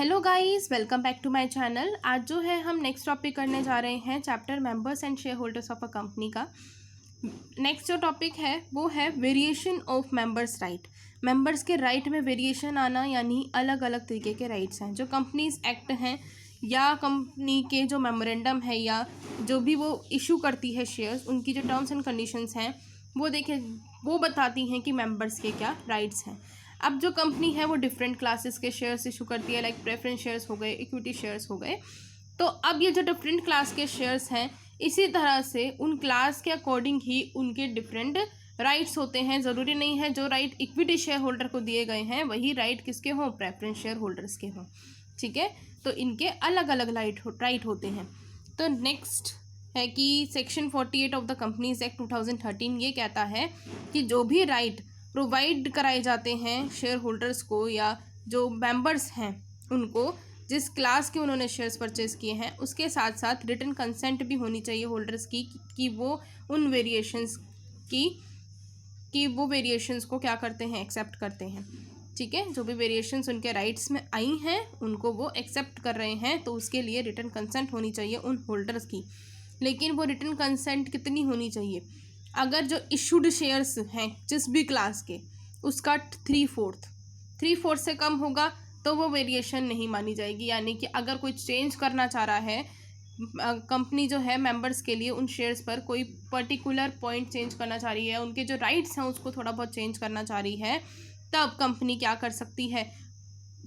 Hello guys, welcome back to my channel. आज जो है हम नेक्स्ट टॉपिक करने जा रहे हैं chapter members and share holders of a company का। नेक्स्ट जो टॉपिक है वो है variation of members right. Members के राइट में वेरिएशन आना, यानी अलग अलग तरीके के राइट्स हैं जो कंपनीज एक्ट हैं या कंपनी के जो मेमोरेंडम है या जो भी वो इशू करती है शेयर्स, उनकी जो टर्म्स एंड कंडीशंस हैं वो बताती हैं कि मेंबर्स के क्या राइट्स हैं। अब जो कंपनी है वो डिफरेंट क्लासेस के शेयर्स इशू करती है, लाइक प्रेफरेंस शेयर्स हो गए, इक्विटी शेयर्स हो गए। तो अब ये जो डिफरेंट क्लास के शेयर्स हैं, इसी तरह से उन क्लास के अकॉर्डिंग ही उनके डिफरेंट राइट्स होते हैं। ज़रूरी नहीं है जो राइट इक्विटी शेयर होल्डर को दिए गए हैं वही राइट किसके हों, प्रेफरेंस शेयर होल्डर्स के हों। ठीक है, तो इनके अलग अलग राइट होते हैं। तो नेक्स्ट है कि section 48 of the companies act 2013 ये कहता है कि जो भी राइट प्रोवाइड कराए जाते हैं शेयर होल्डर्स को या जो मेंबर्स हैं उनको, जिस क्लास के उन्होंने शेयर्स परचेज किए हैं, उसके साथ साथ रिटन कंसेंट भी होनी चाहिए होल्डर्स की कि वो उन वेरिएशंस की वो वेरिएशंस को क्या करते हैं, एक्सेप्ट करते हैं। ठीक है, जो भी वेरिएशंस उनके राइट्स में आई हैं उनको वो एक्सेप्ट कर रहे हैं, तो उसके लिए रिटन कंसेंट होनी चाहिए उन होल्डर्स की। लेकिन वो रिटन कंसेंट कितनी होनी चाहिए? अगर जो इशूड शेयर्स हैं जिस भी क्लास के, उसका 3/4 से कम होगा तो वो वेरिएशन नहीं मानी जाएगी। यानी कि अगर कोई चेंज करना चाह रहा है, कंपनी जो है मेंबर्स के लिए उन शेयर्स पर कोई पर्टिकुलर पॉइंट चेंज करना चाह रही है, उनके जो राइट्स हैं उसको थोड़ा बहुत चेंज करना चाह रही है, तब कंपनी क्या कर सकती है,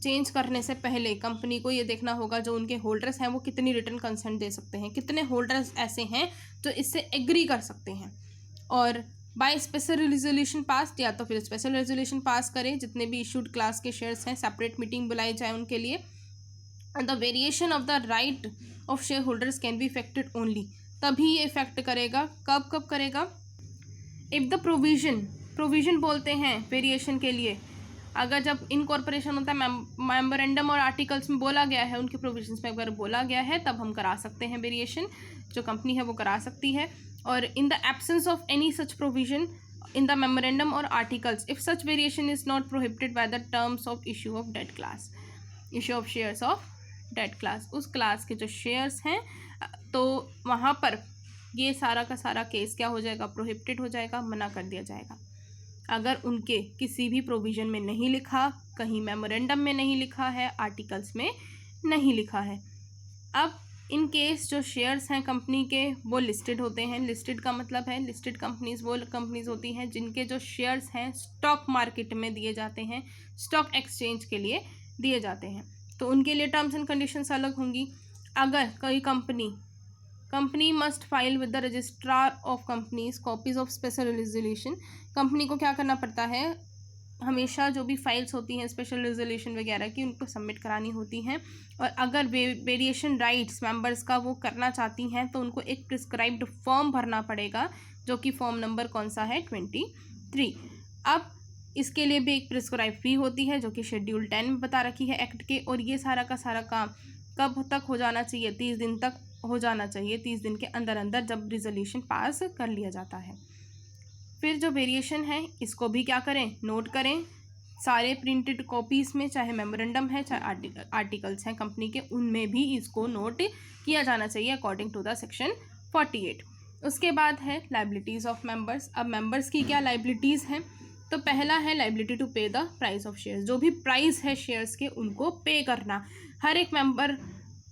चेंज करने से पहले कंपनी को ये देखना होगा जो उनके होल्डर्स हैं वो कितनी रिटर्न कंसेंट दे सकते हैं, कितने होल्डर्स ऐसे हैं जो इससे एग्री कर सकते हैं। और बाय स्पेशल रेजोल्यूशन पास, या तो फिर स्पेशल रेजोल्यूशन पास करें, जितने भी इशूड क्लास के शेयर्स हैं सेपरेट मीटिंग बुलाई जाए उनके लिए। The variation of the right of share holders can be affected only, तभी ये इफेक्ट करेगा। कब करेगा? इफ़ द प्रोविजन बोलते हैं वेरिएशन के लिए, अगर जब इनकॉर्पोरेशन होता है, मेमोरेंडम और आर्टिकल्स में बोला गया है, उनके प्रोविजंस में अगर बोला गया है तब हम करा सकते हैं वेरिएशन, जो कंपनी है वो करा सकती है। और in the absence of any such provision in the memorandum और articles, if such variation is not prohibited by the terms of issue of debt class, issue of shares of debt class, उस class के जो shares हैं, तो वहाँ पर ये सारा का सारा केस क्या हो जाएगा, प्रोहिबिटेड हो जाएगा, मना कर दिया जाएगा। अगर उनके किसी भी प्रोविज़न में नहीं लिखा, कहीं मेमोरेंडम में नहीं लिखा है, आर्टिकल्स में नहीं लिखा है। अब इन केस जो शेयर्स हैं कंपनी के वो लिस्टेड होते हैं। लिस्टेड का मतलब है, लिस्टेड कंपनीज वो कंपनीज होती हैं जिनके जो शेयर्स हैं स्टॉक मार्केट में दिए जाते हैं, स्टॉक एक्सचेंज के लिए दिए जाते हैं, तो उनके लिए टर्म्स एंड कंडीशंस अलग होंगी। अगर कोई company must file with the registrar of companies copies of special resolution, company को क्या करना पड़ता है, हमेशा जो भी फाइल्स होती हैं स्पेशल रेजोल्यूशन वगैरह की, उनको सबमिट करानी होती हैं। और अगर वेरिएशन राइट्स मेंबर्स का वो करना चाहती हैं तो उनको एक प्रिस्क्राइब्ड फॉर्म भरना पड़ेगा, जो कि फॉर्म नंबर कौन सा है, 23। अब इसके लिए भी एक प्रिस्क्राइब फी होती है जो कि शेड्यूल 10 में बता रखी है एक्ट के। और ये सारा का सारा काम कब तक हो जाना चाहिए, 30 दिन तक हो जाना चाहिए। 30 दिन के अंदर अंदर जब रिजोल्यूशन पास कर लिया जाता है। फिर जो वेरिएशन है इसको भी क्या करें, नोट करें सारे प्रिंटेड कॉपीज़ में, चाहे मेमोरेंडम है चाहे आर्टिकल्स हैं कंपनी के, उनमें भी इसको नोट किया जाना चाहिए अकॉर्डिंग टू द सेक्शन 48। उसके बाद है लाइबिलिटीज़ ऑफ मेंबर्स। अब मेंबर्स की क्या लाइबिलिटीज़ हैं? तो पहला है लाइबिलिटी टू पे द प्राइस ऑफ शेयर्स, जो भी प्राइस है शेयर्स के उनको पे करना। हर एक मेंबर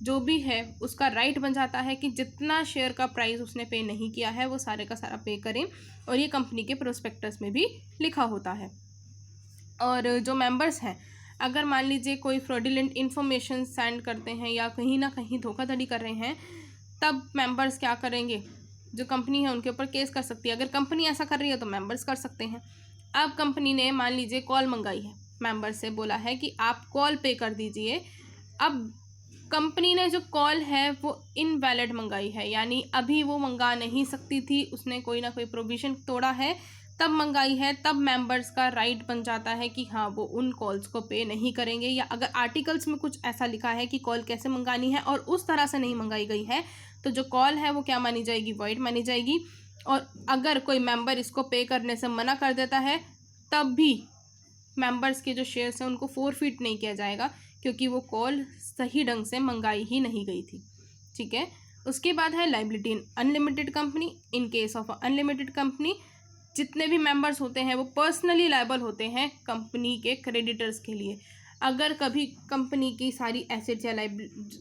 जो भी है उसका राइट बन जाता है कि जितना शेयर का प्राइस उसने पे नहीं किया है वो सारे का सारा पे करें, और ये कंपनी के प्रोस्पेक्टस में भी लिखा होता है। और जो मेंबर्स हैं, अगर मान लीजिए कोई फ्रॉडुलेंट इन्फॉर्मेशन सेंड करते हैं या कहीं ना कहीं धोखाधड़ी कर रहे हैं, तब मेंबर्स क्या करेंगे, जो कंपनी है उनके ऊपर केस कर सकती है। अगर कंपनी ऐसा कर रही है तो मेंबर्स कर सकते हैं। अब कंपनी ने मान लीजिए कॉल मंगाई है, मेंबर से बोला है कि आप कॉल पे कर दीजिए। अब कंपनी ने जो कॉल है वो इनवैलिड मंगाई है, यानी अभी वो मंगा नहीं सकती थी, उसने कोई ना कोई प्रोविज़न तोड़ा है तब मंगाई है। तब मेंबर्स का राइट बन जाता है कि हाँ वो उन कॉल्स को पे नहीं करेंगे। या अगर आर्टिकल्स में कुछ ऐसा लिखा है कि कॉल कैसे मंगानी है और उस तरह से नहीं मंगाई गई है, तो जो कॉल है वो क्या मानी जाएगी, वॉइड मानी जाएगी। और अगर कोई मेंबर इसको पे करने से मना कर देता है तब भी मेंबर्स के जो शेयर्स हैं उनको फोरफिट नहीं किया जाएगा, क्योंकि वो कॉल सही ढंग से मंगाई ही नहीं गई थी। ठीक है, उसके बाद है liability in unlimited company. In case of unlimited company जितने भी मेंबर्स होते हैं वो पर्सनली लायबल होते हैं कंपनी के क्रेडिटर्स के लिए। अगर कभी कंपनी की सारी एसेट्स या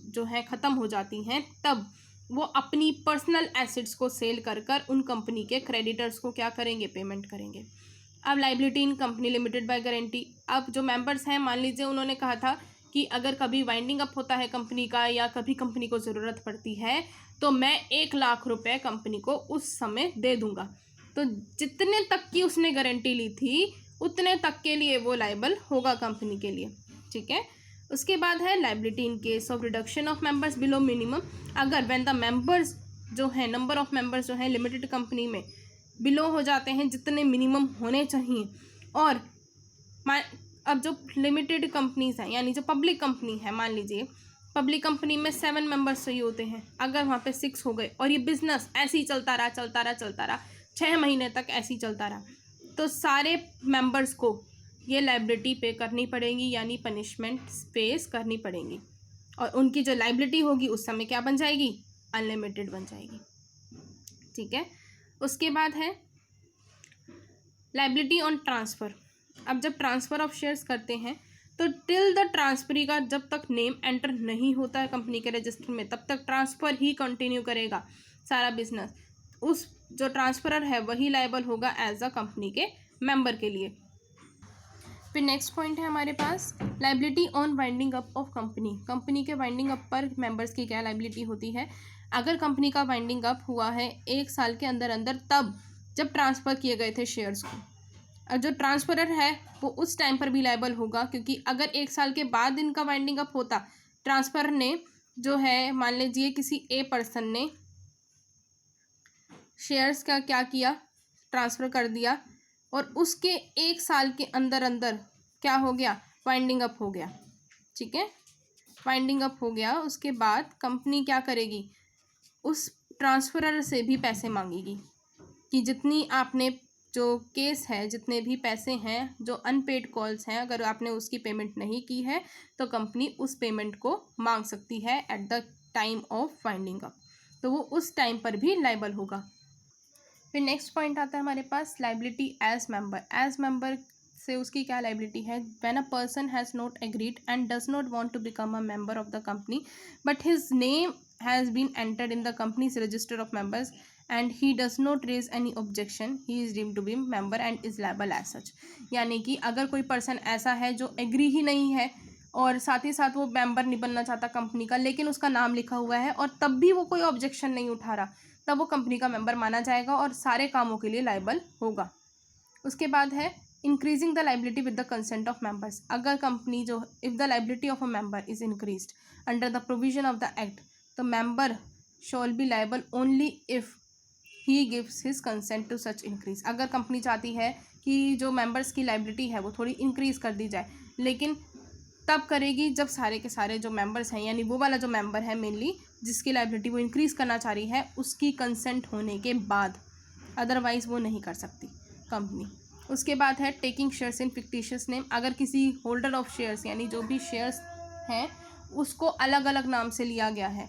जो है ख़त्म हो जाती हैं, तब वो अपनी पर्सनल एसेट्स को सेल कर कर उन कंपनी के क्रेडिटर्स को क्या करेंगे, पेमेंट करेंगे। अब liability in company limited by guarantee. अब जो मेंबर्स हैं, मान लीजिए उन्होंने कहा था कि अगर कभी वाइंडिंग अप होता है कंपनी का या कभी कंपनी को ज़रूरत पड़ती है तो मैं 1,00,000 रुपये कंपनी को उस समय दे दूंगा। तो जितने तक की उसने गारंटी ली थी उतने तक के लिए वो लायबल होगा कंपनी के लिए। ठीक है, उसके बाद है liability in case of reduction of members below minimum. अगर व्हेन द मेंबर्स जो है, नंबर ऑफ मेंबर्स जो है लिमिटेड कंपनी में बिलो हो जाते हैं जितने मिनिमम होने चाहिए, और अब जो लिमिटेड कंपनीज हैं यानी जो पब्लिक कंपनी है, मान लीजिए पब्लिक कंपनी में 7 मेंबर्स चाहिए होते हैं, अगर वहाँ पे 6 हो गए और ये बिजनेस ऐसे ही चलता रहा 6 महीने तक ऐसे ही चलता रहा, तो सारे मेंबर्स को ये लाइबिलिटी पे करनी पड़ेगी, यानी पनिशमेंट फेस करनी पड़ेगी, और उनकी जो लाइबिलिटी होगी उस समय क्या बन जाएगी, अनलिमिटेड बन जाएगी। ठीक है, उसके बाद है लाइबिलिटी ऑन ट्रांसफ़र। अब जब ट्रांसफ़र ऑफ शेयर्स करते हैं तो टिल द ट्रांसफरी का जब तक नेम एंटर नहीं होता है कंपनी के रजिस्टर में, तब तक ट्रांसफ़र ही कंटिन्यू करेगा सारा बिजनेस। उस जो ट्रांसफरर है वही लायबल होगा एज अ कंपनी के मेंबर के लिए। फिर नेक्स्ट पॉइंट है हमारे पास liability on winding up of company. Company के वाइंडिंग अप पर मेंबर्स की क्या लाइबिलिटी होती है। अगर कंपनी का वाइंडिंग अप हुआ है 1 साल के अंदर अंदर, तब जब ट्रांसफ़र किए गए थे शेयर्स को, और जो ट्रांसफरर है वो उस टाइम पर भी लायबल होगा, क्योंकि अगर 1 साल के बाद इनका वाइंडिंग अप होता, ट्रांसफर ने जो है, मान लीजिए किसी ए पर्सन ने शेयर्स का क्या किया, ट्रांसफ़र कर दिया, और उसके 1 साल के अंदर अंदर क्या हो गया, वाइंडिंग अप हो गया। ठीक है, वाइंडिंग अप हो गया, उसके बाद कंपनी क्या करेगी, उस ट्रांसफरर से भी पैसे मांगेगी कि जितनी आपने जो केस है, जितने भी पैसे हैं, जो अनपेड कॉल्स हैं, अगर आपने उसकी पेमेंट नहीं की है तो कंपनी उस पेमेंट को मांग सकती है at the time of winding up, तो वो उस टाइम पर भी लायबल होगा। फिर नेक्स्ट पॉइंट आता है हमारे पास liability as member. As member से उसकी क्या लाइबिलिटी है, when a person has not agreed and does not want to become a member of the company but his name has been entered in the company's register of members and he does not raise any objection, he is deemed to be member and is liable as such। यानी कि अगर कोई person ऐसा है जो agree ही नहीं है और साथ ही साथ वो मेंबर नहीं बनना चाहता कंपनी का, लेकिन उसका नाम लिखा हुआ है और तब भी वो कोई ऑब्जेक्शन नहीं उठा रहा, तब वो कंपनी का मेंबर माना जाएगा और सारे कामों के लिए लायबल होगा। उसके बाद है increasing the liability with the consent of members. अगर कंपनी जो, if the liability of a member is increased under the provision of the act, तो member shall be liable only if he gives his consent to such increase. अगर company चाहती है कि जो members की liability है वो थोड़ी इंक्रीज़ कर दी जाए, लेकिन तब करेगी जब सारे के सारे जो मेंबर्स हैं, यानी वो वाला जो मेंबर है मेनली जिसकी लाइबिलिटी वो इंक्रीज़ करना चाह रही है, उसकी कंसेंट होने के बाद, अदरवाइज़ वो नहीं कर सकती कंपनी। उसके बाद है taking shares in fictitious name. अगर किसी होल्डर ऑफ शेयर्स, यानी जो भी शेयर्स हैं उसको अलग अलग नाम से लिया गया है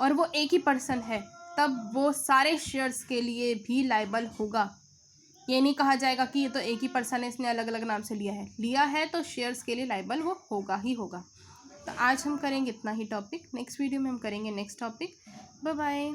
और वो एक ही पर्सन है, तब वो सारे शेयर्स के लिए भी लायबल होगा। ये नहीं कहा जाएगा कि ये तो एक ही पर्सन है, इसने अलग अलग नाम से लिया है तो शेयर्स के लिए लायबल वो होगा ही होगा। तो आज हम करेंगे इतना ही टॉपिक, नेक्स्ट वीडियो में हम करेंगे नेक्स्ट टॉपिक। Bye bye.